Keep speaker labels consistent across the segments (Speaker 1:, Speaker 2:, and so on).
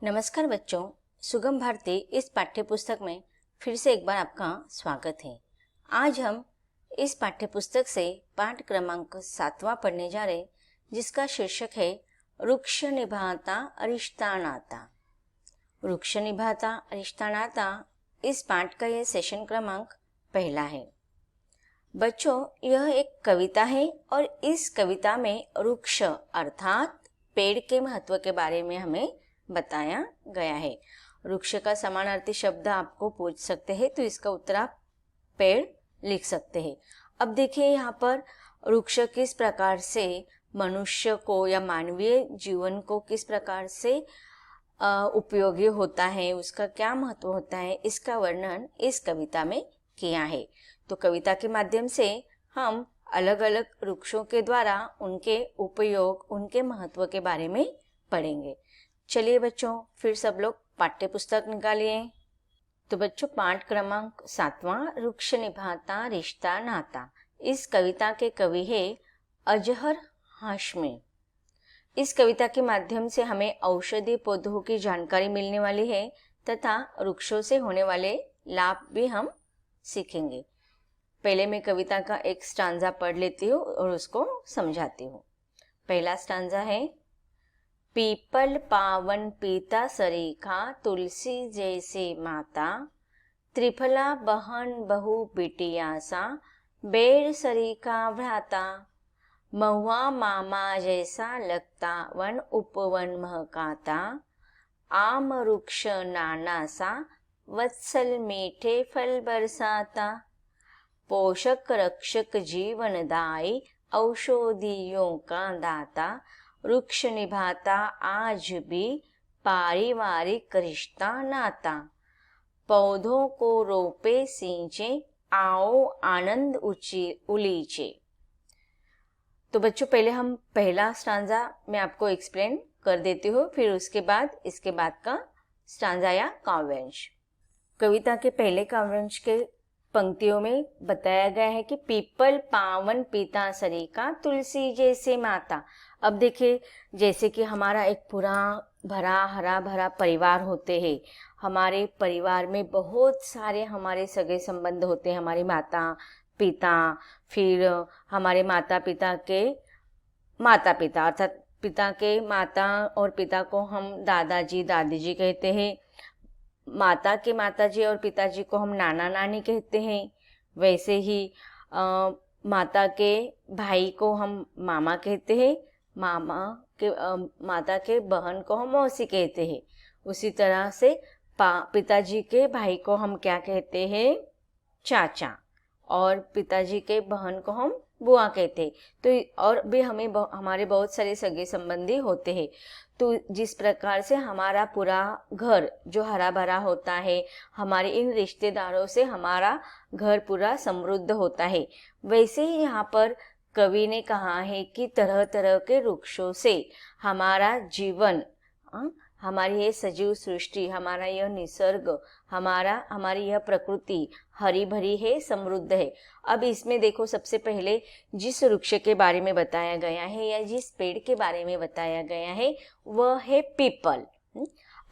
Speaker 1: नमस्कार बच्चों, सुगम भारती इस पाठ्य पुस्तक में फिर से एक बार आपका स्वागत है। आज हम इस पाठ्य पुस्तक से पाठ क्रमांक 7वां पढ़ने जा रहे, जिसका शीर्षक है वृक्ष निभाता रिश्ता नाता। वृक्ष निभाता रिश्ता नाता इस पाठ का यह सेशन क्रमांक पहला है। बच्चों, यह एक कविता है और इस कविता में वृक्ष अर्थात पेड़ के महत्व के बारे में हमें बताया गया है। वृक्ष का समानार्थी शब्द आपको पूछ सकते हैं तो इसका उत्तर आप पेड़ लिख सकते हैं। अब देखिए यहाँ पर वृक्ष किस प्रकार से मनुष्य को या मानवीय जीवन को किस प्रकार से उपयोगी होता है, उसका क्या महत्व होता है, इसका वर्णन इस कविता में किया है। तो कविता के माध्यम से हम अलग अलग वृक्षों के द्वारा उनके उपयोग, उनके महत्व के बारे में पढ़ेंगे। चलिए बच्चों, फिर सब लोग पाठ्य पुस्तक निकालिए। तो बच्चों, पाठ क्रमांक 7वां वृक्ष निभाता रिश्ता नाता। इस कविता के कवि है अजहर हाशमी। इस कविता के माध्यम से हमें औषधि पौधों की जानकारी मिलने वाली है तथा वृक्षों से होने वाले लाभ भी हम सीखेंगे। पहले मैं कविता का एक स्टांजा पढ़ लेती हूँ और उसको समझाती हूँ। पहला स्टांजा है, पीपल पावन पीता सरीखा, तुलसी जैसे माता, त्रिफला बहन बहु बिटिया सा, बेर सरीखा भ्राता, महुआ मामा जैसा लगता, वन उपवन महकाता, आम वृक्ष नाना सा, वत्सल मीठे फल बरसाता, पोषक रक्षक जीवनदायी, औषधियों का दाता, वृक्ष निभाता आज भी पारिवारिक रिश्ता नाता, पौधों को रोपे सींचे, आओ आनंद उलीचे। तो बच्चों, पहले हम पहला स्टांजा मैं आपको एक्सप्लेन कर देती हूँ, फिर उसके बाद इसके बाद का स्टांजा या काव्यांश। कविता के पहले काव्यांश के पंक्तियों में बताया गया है कि पीपल पावन पीता सरीखा, तुलसी जैसे माता। अब देखिए, जैसे कि हमारा एक पूरा भरा हरा भरा परिवार होते हैं, हमारे परिवार में बहुत सारे हमारे सगे संबंध होते हैं, हमारी माता पिता, फिर हमारे माता पिता के माता पिता अर्थात पिता के माता और पिता को हम दादाजी दादी जी कहते हैं, माता के माताजी और पिताजी को हम नाना नानी कहते हैं। वैसे ही माता के भाई को हम मामा कहते हैं, माता के बहन को हम मौसी कहते हैं। उसी तरह से पिताजी के भाई को हम क्या कहते हैं, चाचा, और पिताजी के बहन को हम बुआ कहते हैं। तो और भी हमारे बहुत सारे सगे संबंधी होते हैं। तो जिस प्रकार से हमारा पूरा घर जो हरा भरा होता है, हमारे इन रिश्तेदारों से हमारा घर पूरा समृद्ध होता है, वैसे ही यहाँ पर कवि ने कहा है कि तरह तरह के वृक्षों से हमारा जीवन, हमारी ये सजीव सृष्टि, हमारा यह निसर्ग, हमारी यह प्रकृति हरी भरी है, समृद्ध है। अब इसमें देखो, सबसे पहले जिस वृक्ष के बारे में बताया गया है या जिस पेड़ के बारे में बताया गया है वह है पीपल।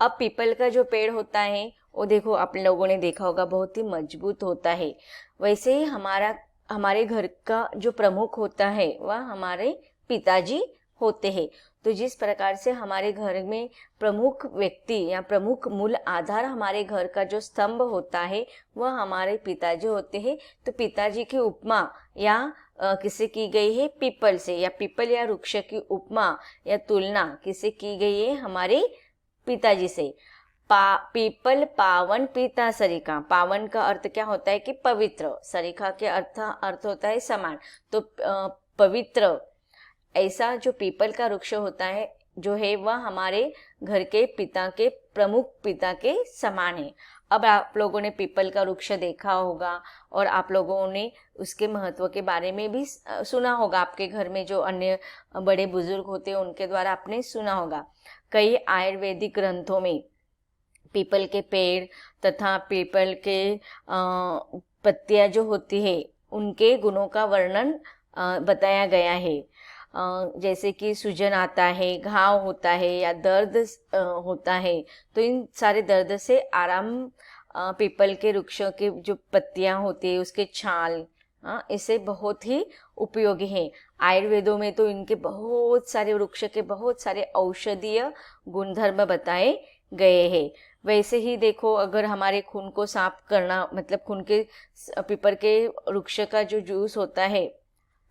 Speaker 1: अब पीपल का जो पेड़ होता है वो देखो, आप लोगों ने देखा होगा, बहुत ही मजबूत होता है। वैसे ही हमारे घर का जो प्रमुख होता है वह हमारे पिताजी होते हैं। तो जिस प्रकार से हमारे घर में प्रमुख व्यक्ति या प्रमुख मूल आधार, हमारे घर का जो स्तंभ होता है वह हमारे पिताजी होते हैं। तो पिताजी की उपमा या किसे की गई है, पीपल से, या पीपल या वृक्ष की उपमा या तुलना किसे की गई है, हमारे पिताजी से। पीपल पावन पीता सरीखा। पावन का अर्थ क्या होता है कि पवित्र, सरीखा के अर्थ होता है समान। तो पवित्र ऐसा जो पीपल का वृक्ष होता है जो है वह हमारे घर के पिता के प्रमुख पिता के समान है। अब आप लोगों ने पीपल का वृक्ष देखा होगा और आप लोगों ने उसके महत्व के बारे में भी सुना होगा। आपके घर में जो अन्य बड़े बुजुर्ग होते हैं उनके द्वारा आपने सुना होगा। कई आयुर्वेदिक ग्रंथों में पीपल के पेड़ तथा पीपल के पत्तियां जो होती है उनके गुणों का वर्णन बताया गया है। जैसे कि सूजन आता है, घाव होता है या दर्द होता है, तो इन सारे दर्द से आराम पीपल के वृक्षों की जो पत्तियां होती है उसके छाल इसे बहुत ही उपयोगी है। आयुर्वेदों में तो इनके बहुत सारे वृक्ष के बहुत सारे औषधीय गुणधर्म बताए गए हैं। वैसे ही देखो, अगर हमारे खून को साफ करना, मतलब खून के पीपल के वृक्ष का जो जूस होता है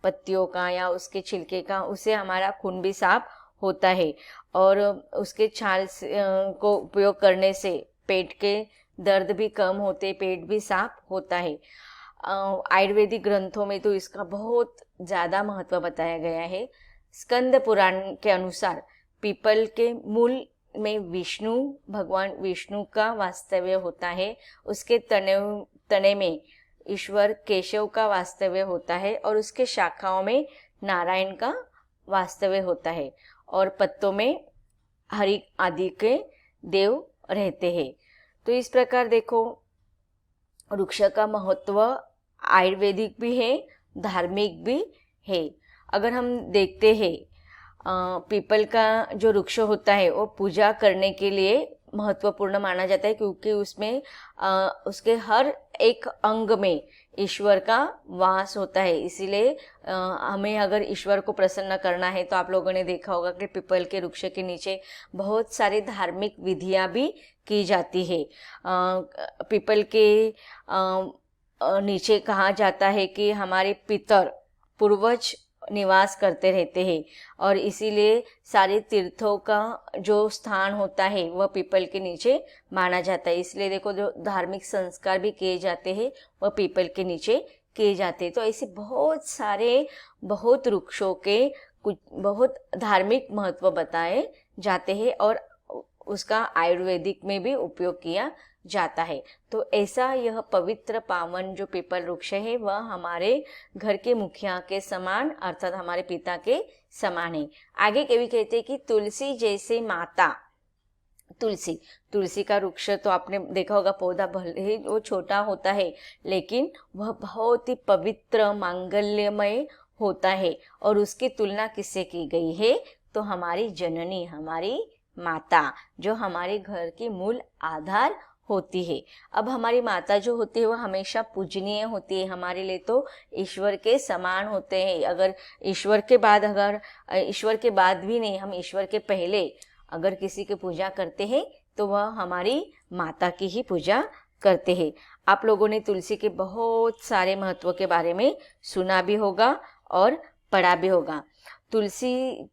Speaker 1: पत्तियों का या उसके छिलके का, उससे हमारा खून भी साफ होता है। और उसके छाल को उपयोग करने से पेट के दर्द भी कम होते, पेट भी साफ होता है। आयुर्वेदिक ग्रंथों में तो इसका बहुत ज़्यादा महत्व बताया गया है। स्कंद पुराण के अनुसार पीपल के मूल में विष्णु, भगवान विष्णु का वास्तव्य होता है। उसके तने में ईश्वर केशव का वास्तव्य होता है और उसके शाखाओं में नारायण का वास्तव्य होता है और पत्तों में हरि आदि के देव रहते हैं। तो इस प्रकार देखो, वृक्ष का महत्व आयुर्वेदिक भी है, धार्मिक भी है। अगर हम देखते हैं, पीपल का जो वृक्ष होता है वो पूजा करने के लिए महत्वपूर्ण माना जाता है, क्योंकि उसमें उसके हर एक अंग में ईश्वर का वास होता है। इसीलिए हमें अगर ईश्वर को प्रसन्न करना है तो आप लोगों ने देखा होगा कि पीपल के वृक्ष के नीचे बहुत सारी धार्मिक विधियां भी की जाती है। पीपल के नीचे कहा जाता है कि हमारे पितर पूर्वज निवास करते रहते हैं और इसीलिए सारे तीर्थों का जो स्थान होता है वह पीपल के नीचे माना जाता है। इसलिए देखो, जो धार्मिक संस्कार भी किए जाते हैं वह पीपल के नीचे किए जाते हैं। तो ऐसे बहुत सारे बहुत वृक्षों के कुछ बहुत धार्मिक महत्व बताए जाते हैं और उसका आयुर्वेदिक में भी उपयोग किया जाता है। तो ऐसा यह पवित्र पावन जो पीपल वृक्ष है वह हमारे घर के मुखिया के समान, अर्थात हमारे पिता के समान है। आगे कवि कहते हैं कि तुलसी जैसे माता। तुलसी का वृक्ष तो आपने देखा होगा, पौधा भले ही वो छोटा होता है लेकिन वह बहुत ही पवित्र मांगल्यमय होता है। और उसकी तुलना किससे की गई है? तो हमारी जननी, हमारी माता, जो हमारे घर की मूल आधार होती है। अब हमारी माता जो होती है वह हमेशा पूजनीय होती है, हमारे लिए तो ईश्वर के समान होते हैं। अगर ईश्वर के बाद भी नहीं, हम ईश्वर के पहले अगर किसी की पूजा करते हैं तो वह हमारी माता की ही पूजा करते हैं। आप लोगों ने तुलसी के बहुत सारे महत्व के बारे में सुना भी होगा और पढ़ा भी होगा। तुलसी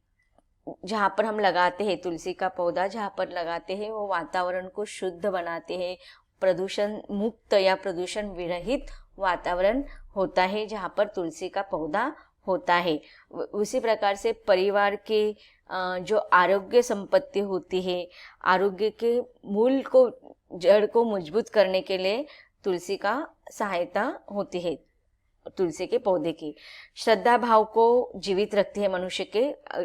Speaker 1: जहाँ पर हम लगाते हैं, तुलसी का पौधा जहाँ पर लगाते हैं वो वातावरण को शुद्ध बनाते हैं। प्रदूषण मुक्त या प्रदूषण विरहित वातावरण होता है जहाँ पर तुलसी का पौधा होता है। उसी प्रकार से परिवार के जो आरोग्य संपत्ति होती है, आरोग्य के मूल को, जड़ को मजबूत करने के लिए तुलसी का सहायता होती है। तुलसी के पौधे की श्रद्धा भाव को जीवित रखती है मनुष्य के।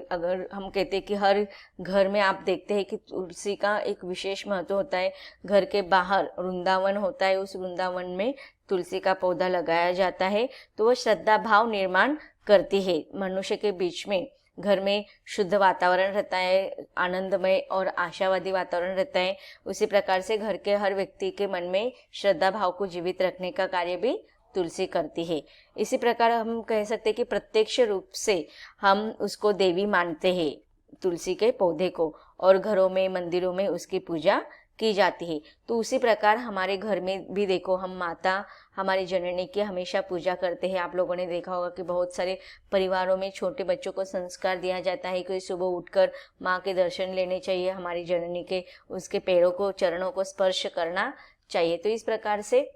Speaker 1: अगर हम कहते हैं कि हर घर में आप देखते हैं कि तुलसी का एक विशेष महत्व होता है। घर के बाहर वृंदावन होता है, उस वृंदावन में तुलसी का पौधा लगाया जाता है तो वह श्रद्धा भाव निर्माण करती है। मनुष्य के बीच में घर में शुद्ध वातावरण रहता है, आनंदमय और आशावादी वातावरण रहता है। उसी प्रकार से घर के हर व्यक्ति के मन में श्रद्धा भाव को जीवित रखने का कार्य भी तुलसी करती है। इसी प्रकार हम कह सकते हैं कि प्रत्यक्ष रूप से हम उसको देवी मानते हैं, तुलसी के पौधे को, और घरों में, मंदिरों में उसकी पूजा की जाती है। तो उसी प्रकार हमारे घर में भी देखो, हम माता, हमारी जननी की हमेशा पूजा करते हैं। आप लोगों ने देखा होगा कि बहुत सारे परिवारों में छोटे बच्चों को संस्कार दिया जाता है कि सुबह उठकर माँ के दर्शन लेने चाहिए, हमारी जननी के उसके पैरों को, चरणों को स्पर्श करना चाहिए। तो इस प्रकार से,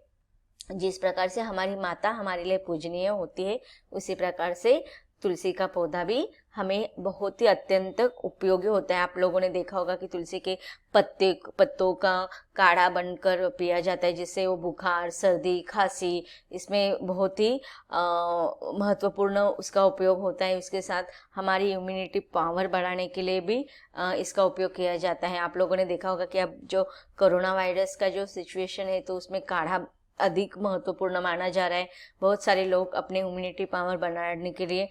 Speaker 1: जिस प्रकार से हमारी माता हमारे लिए पूजनीय होती है, उसी प्रकार से तुलसी का पौधा भी हमें बहुत ही अत्यंत उपयोगी होता है। आप लोगों ने देखा होगा कि तुलसी के पत्तों का काढ़ा बनकर पिया जाता है, जिससे वो बुखार, सर्दी, खांसी, इसमें बहुत ही महत्वपूर्ण उसका उपयोग होता है। उसके साथ हमारी इम्यूनिटी पावर बढ़ाने के लिए भी इसका उपयोग किया जाता है। आप लोगों ने देखा होगा कि अब जो कोरोना वायरस का जो सिचुएशन है तो उसमें काढ़ा अधिक महत्वपूर्ण माना जा रहा है। बहुत सारे लोग अपने इम्यूनिटी पावर बनाने के लिए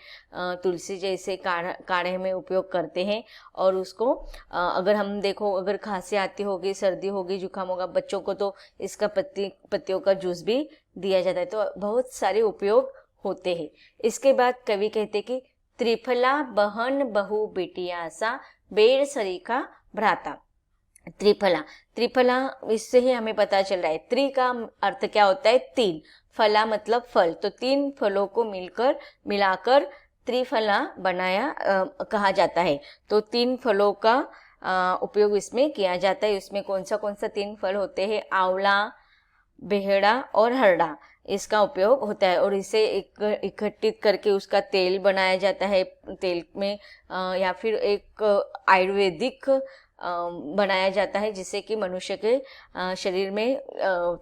Speaker 1: तुलसी जैसे काढ़े में उपयोग करते हैं। और उसको अगर हम देखो, अगर खांसी आती होगी, सर्दी होगी, जुकाम होगा, बच्चों को तो इसका पत्तियों का जूस भी दिया जाता है। तो बहुत सारे उपयोग होते हैं। इसके बाद कवि कहते कि त्रिफला बहन बहु बिटिया सा बेर सरीखा भ्राता। त्रिफला इससे ही हमें पता चल रहा है। त्रि का अर्थ क्या होता है? तीन। फला मतलब फल, तो तीन फलों को मिलाकर त्रिफला बनाया कहा जाता है। तो तीन फलों का उपयोग इसमें किया जाता है। उसमें कौन सा तीन फल होते हैं? आंवला, बेहड़ा और हरड़ा, इसका उपयोग होता है। और इसे इकट्ठित करके उसका तेल बनाया जाता है। तेल में या फिर एक आयुर्वेदिक बनाया जाता है, जिससे कि मनुष्य के शरीर में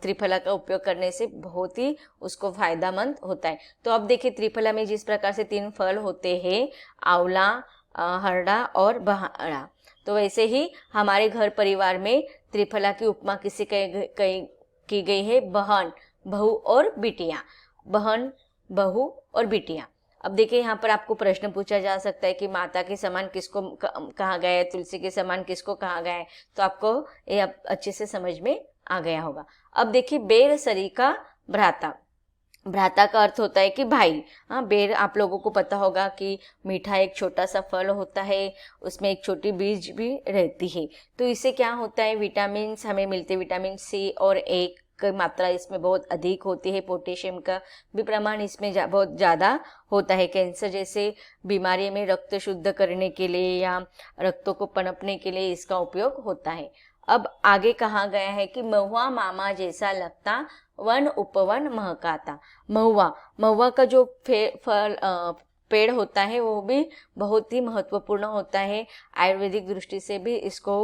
Speaker 1: त्रिफला का उपयोग करने से बहुत ही उसको फायदामंद होता है। तो अब देखिए, त्रिफला में जिस प्रकार से तीन फल होते हैं, आंवला, हरड़ा और बहड़ा, तो वैसे ही हमारे घर परिवार में त्रिफला की उपमा किसी की गई है बहन, बहू और बिटिया। बहन, बहू और बिटिया। अब देखिए, यहाँ पर आपको प्रश्न पूछा जा सकता है कि माता के समान किसको कहा गया है, तुलसी के समान किसको कहा गया है। तो आपको ये अच्छे से समझ में आ गया होगा। अब देखिए, बेर सरीखा भ्राता। भ्राता का अर्थ होता है कि भाई। हाँ, बेर आप लोगों को पता होगा कि मीठा एक छोटा सा फल होता है, उसमें एक छोटी बीज भी रहती है। तो इससे क्या होता है? विटामिन हमें मिलते हैं। विटामिन सी और ए की मात्रा इसमें बहुत अधिक होती है। पोटेशियम का भी प्रमाण इसमें बहुत ज़्यादा होता है। कैंसर जैसे बीमारी में रक्त शुद्ध करने के लिए या रक्तों को पनपने के लिए इसका उपयोग होता है। अब आगे कहा गया है कि महुआ मामा जैसा लगता, वन उपवन महकाता। महुआ का जो पेड़ होता है वो भी बहुत ही महत्वपूर्ण होता है। आयुर्वेदिक दृष्टि से भी इसको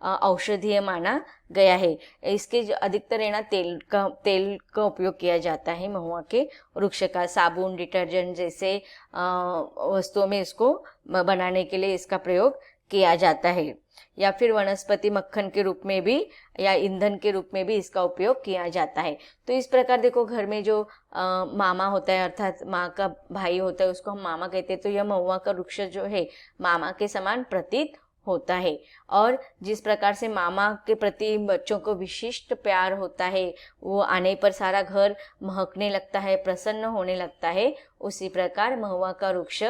Speaker 1: औषधीय माना गया है। इसके अधिकतर तेल का उपयोग किया जाता है। महुआ के वृक्ष का साबुन, डिटर्जेंट जैसे वस्तुओं में इसको बनाने के लिए इसका प्रयोग किया जाता है। या फिर वनस्पति मक्खन के रूप में भी या ईंधन के रूप में भी इसका उपयोग किया जाता है। तो इस प्रकार देखो, घर में जो मामा होता है, अर्थात माँ का भाई होता है, उसको हम मामा कहते हैं। तो यह महुआ का वृक्ष जो है मामा के समान प्रतीत होता है। और जिस प्रकार से मामा के प्रति बच्चों को विशिष्ट प्यार होता है, वो आने पर सारा घर महकने लगता है, प्रसन्न होने लगता है, उसी प्रकार महुआ का वृक्ष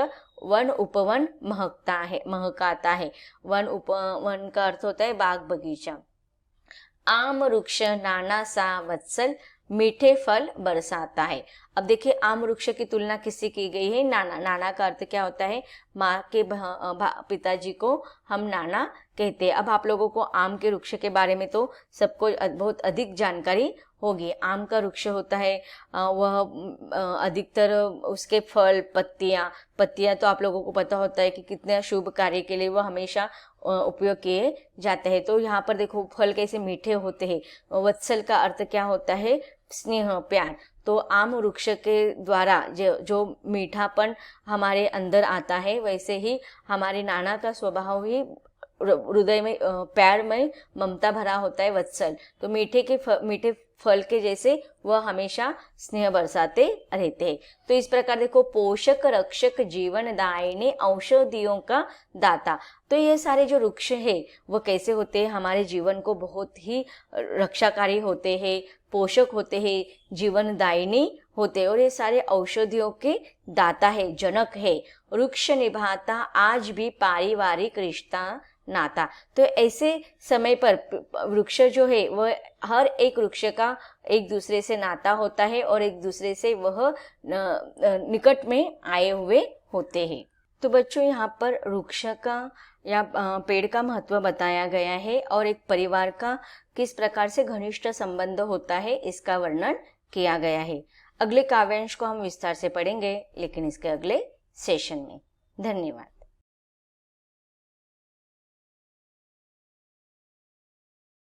Speaker 1: वन उपवन महकाता है। वन का अर्थ होता है बाग बगीचा। आम वृक्ष नाना सा वत्सल, मीठे फल बरसाता है। अब देखिए, आम वृक्ष की तुलना किससे की गई है? नाना का अर्थ क्या होता है? माँ के पिताजी को हम नाना कहते हैं। अब आप लोगों को आम के वृक्ष के बारे में तो सबको बहुत अधिक जानकारी होगी। आम का वृक्ष होता है वह अधिकतर उसके फल, पत्तियां तो आप लोगों को पता होता है कि कितने शुभ कार्य के लिए वह हमेशा उपयोग किए जाते हैं। तो यहाँ पर देखो, फल कैसे मीठे होते हैं। वत्सल का अर्थ क्या होता है? स्नेह, प्यार। तो आम वृक्ष के द्वारा जो मीठापन हमारे अंदर आता है, वैसे ही हमारे नाना का स्वभाव ही हृदय में, प्यार में ममता भरा होता है, वत्सल। तो मीठे फल के जैसे वह हमेशा स्नेह बरसाते रहते हैं। तो इस प्रकार देखो, पोषक रक्षक जीवन दायिनी औषधियों का दाता। तो ये सारे जो वृक्ष है वो कैसे होते हैं? हमारे जीवन को बहुत ही रक्षाकारी होते हैं, पोषक होते हैं, जीवन दायिनी होते हैं, और ये सारे औषधियों के दाता है, जनक है। वृक्ष निभाता आज भी पारिवारिक रिश्ता नाता। तो ऐसे समय पर वृक्ष जो है वह हर एक वृक्ष का एक दूसरे से नाता होता है और एक दूसरे से वह निकट में आए हुए होते हैं। तो बच्चों, यहाँ पर वृक्ष का या पेड़ का महत्व बताया गया है और एक परिवार का किस प्रकार से घनिष्ठ संबंध होता है इसका वर्णन किया गया है। अगले काव्यांश को हम विस्तार से पढ़ेंगे, लेकिन इसके अगले सेशन में। धन्यवाद।